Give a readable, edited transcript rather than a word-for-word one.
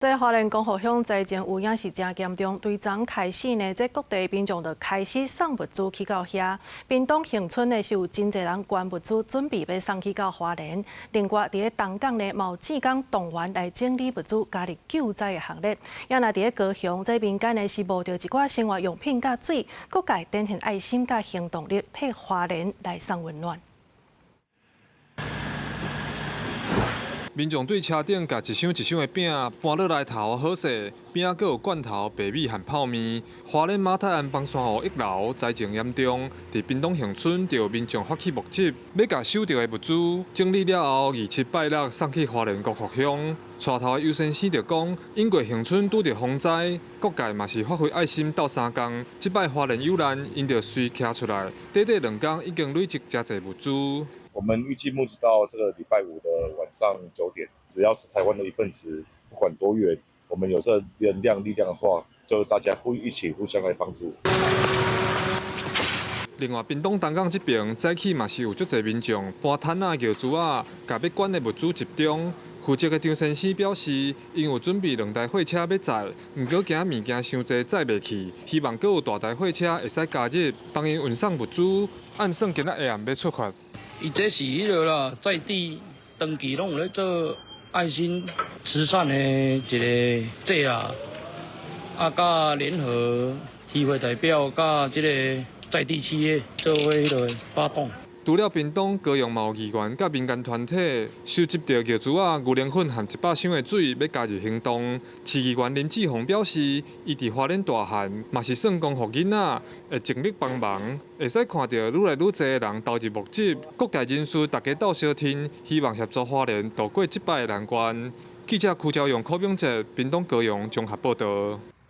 在花莲江河乡灾情有影是真严重，对昨开始呢，这各地民众就开始送物资去到遐。屏东恒春呢是有真侪人捐物资，准备要送去到花莲。另外，伫个东港呢，有志工动员来整理物资，加入救灾的行列。也那伫个高雄，这民间呢是摸到一寡生活用品甲水，各界展现爱心甲行动力，替花莲来送温暖。 民众对车顶甲一箱一箱的饼搬落来头好势，边仔阁有罐头、白米和泡面。花莲马太安邦山湖1楼灾情严重，伫屏东恒春就有民众发起募集，要甲收到的物资整理了后，27、86送去花莲国福乡。带头的优先生就讲，因过恒春拄着风灾，各界嘛是发挥爱心斗3工。即摆花莲有难，因就随徛出来，短2工已经累积真侪物资。 我们预计募集到这个礼拜5的晚上9点，只要是台湾的一份子，不管多远，我们有这能量力量的话，就大家一起互相来帮助。另外，屏东东港这边早起嘛是有足侪民众搬摊啊、摇珠啊，甲要捐的物资集中。负责的张先生表示，因有准备2台货车要载，毋过惊物件伤济载袂去，希望阁有大台货车会使加入，帮因运送物资。按算今仔下暗要出发。 伊这是迄个啦，在地长期拢有咧做爱心慈善的一个节啊，甲联合议会代表甲这个在地企业做伙迄个发动。 除了屏东、高雄嘛有议员甲民间团体收集到药珠啊、牛奶粉和100箱的水，要加入行动。市议员林志宏表示，伊伫花莲大汉嘛是算讲，互囡仔会尽力帮忙，会使看到愈来愈侪的人投入募集，各界人士大家斗相挺，希望协助花莲渡过即摆的难关。记者邱朝阳、柯炳哲，屏东高雄综合报道。